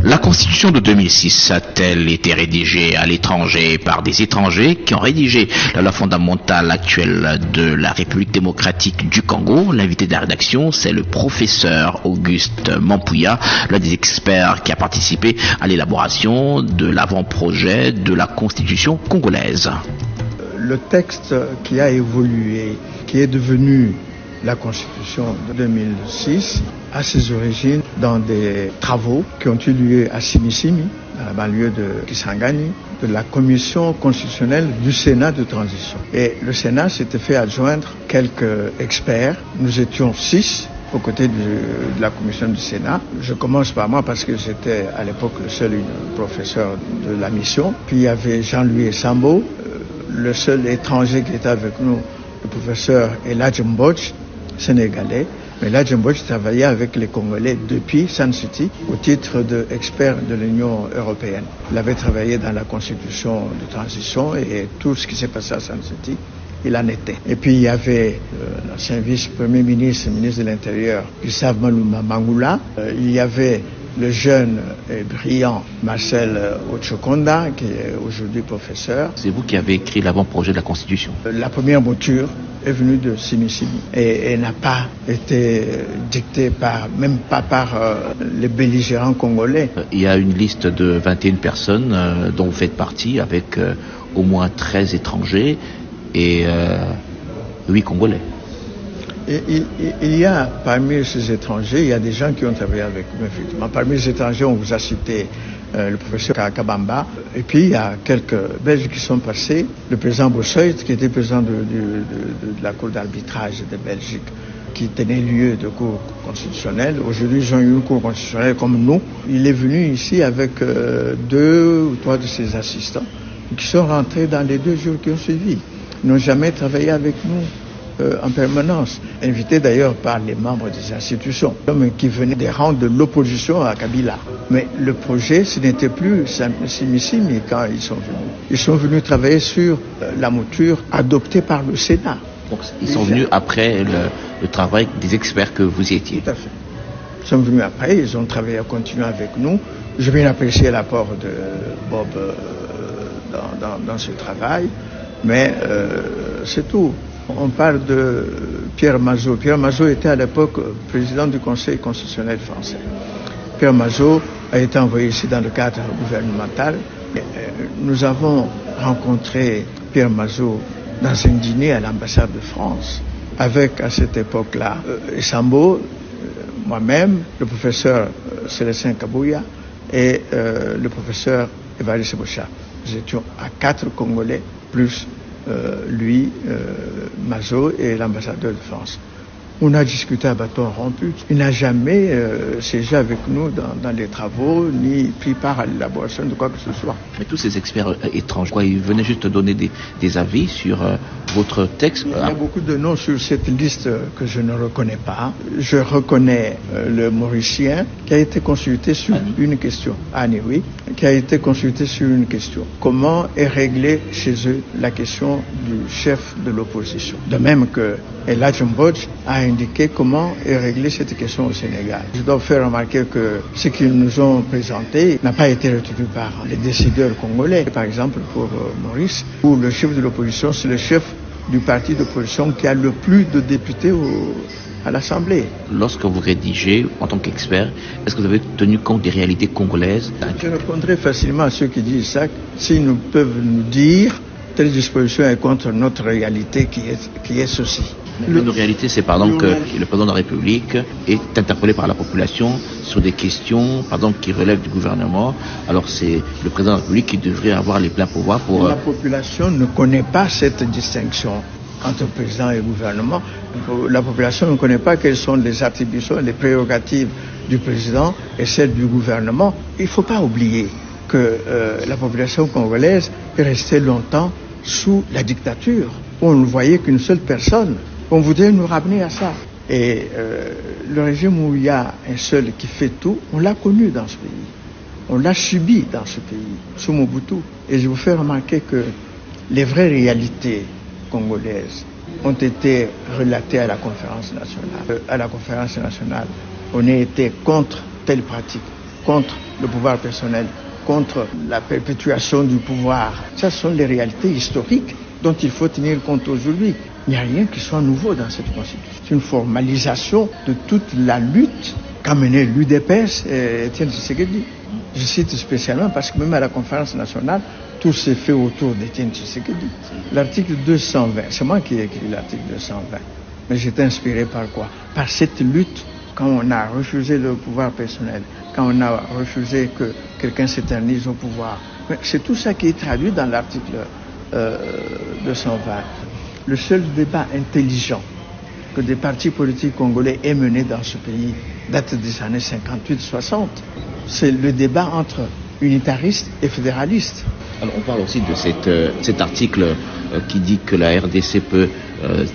La Constitution de 2006 a-t-elle été rédigée à l'étranger par des étrangers qui ont rédigé la loi fondamentale actuelle de la République démocratique du Congo? L'invité de la rédaction, c'est le professeur Auguste Mampouya, l'un des experts qui a participé à l'élaboration de l'avant-projet de la Constitution congolaise. Le texte qui a évolué, qui est devenu la Constitution de 2006 a ses origines dans des travaux qui ont eu lieu à Simisimi, dans la banlieue de Kisangani, de la Commission constitutionnelle du Sénat de transition. Et le Sénat s'était fait adjoindre quelques experts. Nous étions 6 aux côtés de la commission du Sénat. Je commence par moi parce que j'étais à l'époque le seul professeur de la mission. Puis il y avait Jean-Louis Sambo, le seul étranger qui était avec nous, le professeur Eladj Mbodj, sénégalais. Mais Eladj Mbodj travaillait avec les Congolais depuis Sun City au titre d'expert de l'Union européenne. Il avait travaillé dans la constitution de transition et tout ce qui s'est passé à Sun City, il en était. Et puis il y avait l'ancien vice-premier ministre, ministre de l'Intérieur, Gustave Maluma Mangula. Il y avait le jeune et brillant Marcel Ochokonda, qui est aujourd'hui professeur. C'est vous qui avez écrit l'avant-projet de la Constitution. La première mouture est venue de Simisimi et n'a pas été dictée même pas par les belligérants congolais. Il y a une liste de 21 personnes dont vous faites partie, avec au moins 13 étrangers et 8 Congolais. Et il y a parmi ces étrangers, il y a des gens qui ont travaillé avec nous, effectivement. Parmi les étrangers, on vous a cité le professeur Kakabamba. Et puis, il y a quelques Belges qui sont passés. Le président Bossoit, qui était président de la Cour d'arbitrage de Belgique, qui tenait lieu de cour constitutionnelle. Aujourd'hui, ils ont eu une cour constitutionnelle comme nous. Il est venu ici avec 2 ou 3 de ses assistants qui sont rentrés dans les 2 jours qui ont suivi. Ils n'ont jamais travaillé avec nous en permanence, invité d'ailleurs par les membres des institutions, qui venaient des rangs de l'opposition à Kabila. Mais le projet, ce n'était plus Simisimi quand ils sont venus. Ils sont venus travailler sur la mouture adoptée par le Sénat. Donc ils sont venus après le travail des experts que vous étiez. Tout à fait. Ils sont venus après, ils ont travaillé, continué avec nous. Je viens apprécier l'apport de Bob dans ce travail, mais c'est tout. On parle de Pierre Mazeaud. Pierre Mazeaud était à l'époque président du Conseil constitutionnel français. Pierre Mazeaud a été envoyé ici dans le cadre gouvernemental. Nous avons rencontré Pierre Mazeaud dans un dîner à l'ambassade de France avec, à cette époque-là, Sambo, moi-même, le professeur Célestin Kabouya et le professeur Évariste Bocha. Nous étions à 4 Congolais plus lui, Mazeaud et l'ambassadeur de France. On a discuté à bâton rompu. Il n'a jamais siégé avec nous dans les travaux, ni pris part à l'élaboration de quoi que ce soit. Mais tous ces experts étrangers, ils venaient juste donner des avis sur votre texte. Il y a beaucoup de noms sur cette liste que je ne reconnais pas. Je reconnais le Mauricien qui a été consulté sur une question. Annie, oui, qui a été consulté sur une question. Comment est réglée chez eux la question du chef de l'opposition? De même que Eladj Mbodj a indiqué comment est réglée cette question au Sénégal. Je dois faire remarquer que ce qu'ils nous ont présenté n'a pas été retenu par les décideurs congolais. Par exemple, pour Maurice, où le chef de l'opposition, c'est le chef du parti d'opposition qui a le plus de députés à l'Assemblée. Lorsque vous rédigez en tant qu'expert, est-ce que vous avez tenu compte des réalités congolaises? Je répondrai facilement à ceux qui disent ça, s'ils nous peuvent nous dire telle disposition est contre notre réalité qui est ceci. Une réalité, c'est par exemple que le président de la République est interpellé par la population sur des questions, par exemple, qui relèvent du gouvernement. Alors c'est le président de la République qui devrait avoir les pleins pouvoirs pour... La population ne connaît pas cette distinction entre président et gouvernement. La population ne connaît pas quelles sont les attributions, les prérogatives du président et celles du gouvernement. Il ne faut pas oublier que la population congolaise est restée longtemps sous la dictature. On ne voyait qu'une seule personne. On voudrait nous ramener à ça. Et le régime où il y a un seul qui fait tout, on l'a connu dans ce pays. On l'a subi dans ce pays, sous Mobutu. Et je vous fais remarquer que les vraies réalités congolaises ont été relatées à la conférence nationale. À la conférence nationale, on a été contre telle pratique, contre le pouvoir personnel, contre la perpétuation du pouvoir. Ça, ce sont les réalités historiques dont il faut tenir compte aujourd'hui. Il n'y a rien qui soit nouveau dans cette constitution. C'est une formalisation de toute la lutte qu'a menée l'UDPS et Étienne Tshisekedi. Je cite spécialement parce que même à la conférence nationale, tout s'est fait autour d'Étienne Tshisekedi. L'article 220, c'est moi qui ai écrit l'article 220. Mais j'étais inspiré par quoi? Par cette lutte, quand on a refusé le pouvoir personnel, quand on a refusé que quelqu'un s'éternise au pouvoir. Mais c'est tout ça qui est traduit dans l'article 220. Le seul débat intelligent que des partis politiques congolais aient mené dans ce pays date des années 58-60. C'est le débat entre unitaristes et fédéralistes. Alors on parle aussi de cet article qui dit que la RDC peut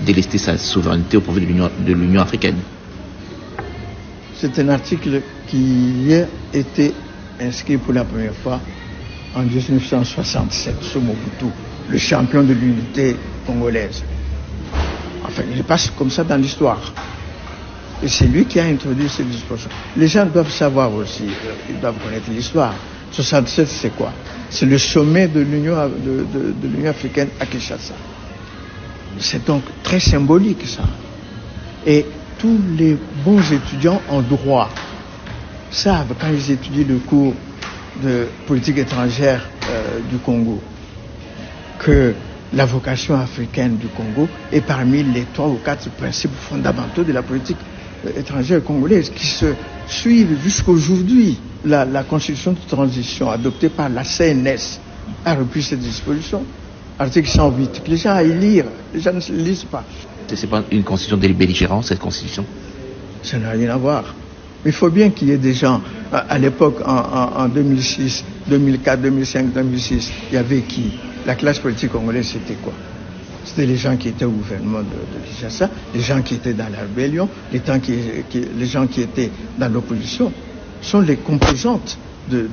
délester sa souveraineté au profit de l'Union africaine. C'est un article qui a été inscrit pour la première fois en 1967 sous Mobutu, le champion de l'unité congolaise. Enfin, il passe comme ça dans l'histoire. Et c'est lui qui a introduit cette disposition. Les gens doivent savoir aussi, ils doivent connaître l'histoire. 67, c'est quoi? C'est le sommet de l'Union africaine à Kinshasa. C'est donc très symbolique, ça. Et tous les bons étudiants en droit savent, quand ils étudient le cours de politique étrangère du Congo, que la vocation africaine du Congo est parmi les 3 ou 4 principes fondamentaux de la politique étrangère congolaise qui se suivent jusqu'aujourd'hui. La constitution de transition adoptée par la CNS a repris cette disposition. Article 108, que les gens aillent lire, les gens ne se lisent pas. C'est pas une constitution belligérante, cette constitution? Ça n'a rien à voir. Mais il faut bien qu'il y ait des gens, à l'époque, en 2006, 2004, 2005, 2006, il y avait qui? La classe politique congolaise, c'était quoi? C'était les gens qui étaient au gouvernement de Kinshasa, les gens qui étaient dans la rébellion, les gens qui étaient dans l'opposition. Sont les composantes de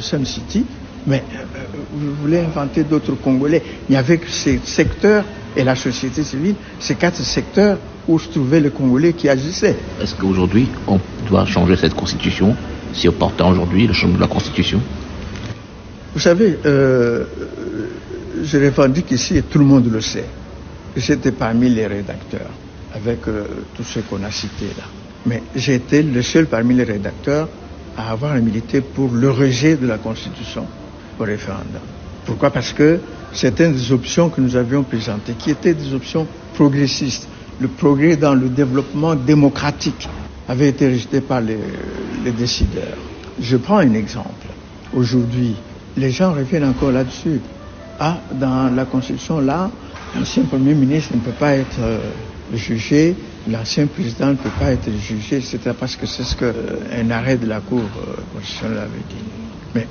Sun City, mais vous voulez inventer d'autres Congolais. Il n'y avait que ces secteurs et la société civile, ces 4 secteurs où se trouvaient les Congolais qui agissaient. Est-ce qu'aujourd'hui, on doit changer cette constitution, si opportun aujourd'hui, le changement de la constitution? Vous savez, je revendique ici, et tout le monde le sait, que j'étais parmi les rédacteurs, avec tous ceux qu'on a cités là. Mais j'ai été le seul parmi les rédacteurs à avoir milité pour le rejet de la Constitution au référendum. Pourquoi? Parce que certaines des options que nous avions présentées, qui étaient des options progressistes, le progrès dans le développement démocratique, avaient été rejetées par les décideurs. Je prends un exemple. Aujourd'hui, les gens reviennent encore là-dessus. Dans la Constitution, là, l'ancien Premier ministre ne peut pas être jugé, l'ancien président ne peut pas être jugé, etc. Parce que c'est ce qu'un arrêt de la Cour constitutionnelle avait dit. Mais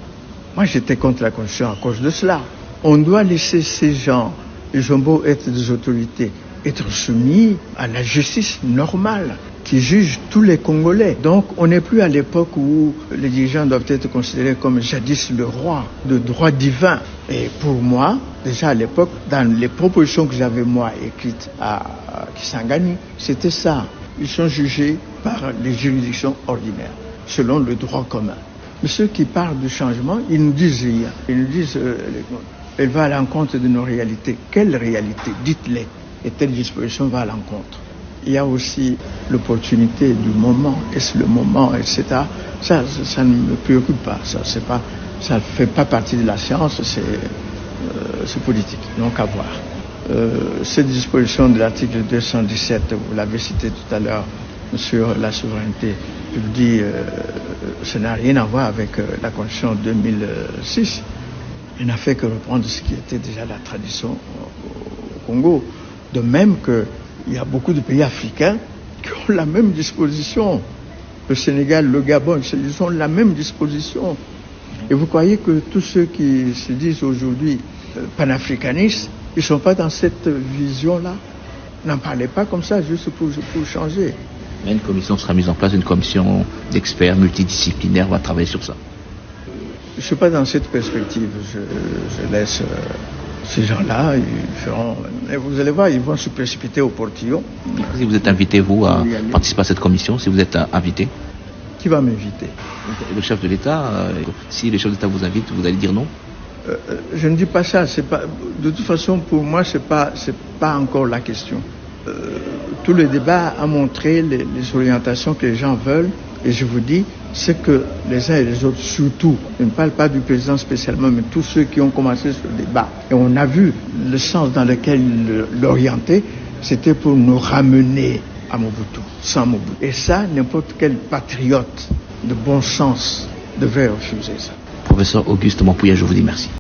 moi, j'étais contre la Constitution à cause de cela. On doit laisser ces gens, ils ont beau être des autorités, être soumis à la justice normale qui juge tous les Congolais. Donc, on n'est plus à l'époque où les dirigeants doivent être considérés comme jadis le roi, de droit divin. Et pour moi, déjà à l'époque, dans les propositions que j'avais moi écrites à Kisangani, c'était ça. Ils sont jugés par les juridictions ordinaires, selon le droit commun. Mais ceux qui parlent du changement, ils nous disent rien. Ils nous disent, elle va à l'encontre de nos réalités. Quelle réalité? Dites-les. Et telle disposition va à l'encontre. Il y a aussi l'opportunité du moment. Est-ce le moment, etc. Ça ne me préoccupe pas. Ça ne fait pas partie de la science. C'est politique. Donc à voir. Cette disposition de l'article 217, vous l'avez cité tout à l'heure, sur la souveraineté, je vous dis, ça n'a rien à voir avec la Constitution 2006. Elle n'a fait que reprendre ce qui était déjà la tradition au Congo. De même qu'il y a beaucoup de pays africains qui ont la même disposition. Le Sénégal, le Gabon, ils ont la même disposition. Et vous croyez que tous ceux qui se disent aujourd'hui panafricanistes, ils ne sont pas dans cette vision-là? N'en parlez pas comme ça, juste pour changer. Mais une commission sera mise en place, une commission d'experts multidisciplinaires va travailler sur ça. Je ne suis pas dans cette perspective. Je laisse ces gens-là, ils feront... Et vous allez voir, ils vont se précipiter au portillon. Si vous êtes invité, vous, à participer à cette commission, si vous êtes invité? qui va m'inviter? Le chef de l'État, si le chef de l'État vous invite, vous allez dire non? Je ne dis pas ça. C'est pas, de toute façon, pour moi, c'est pas encore la question. Tout le débat a montré les orientations que les gens veulent. Et je vous dis, c'est que les uns et les autres, surtout, je ne parle pas du président spécialement, mais tous ceux qui ont commencé ce débat. Et on a vu le sens dans lequel l'orienter, c'était pour nous ramener à Mobutu, sans Mobutu. Et ça, n'importe quel patriote de bon sens devrait refuser ça. Professeur Auguste Mampouya, je vous dis merci.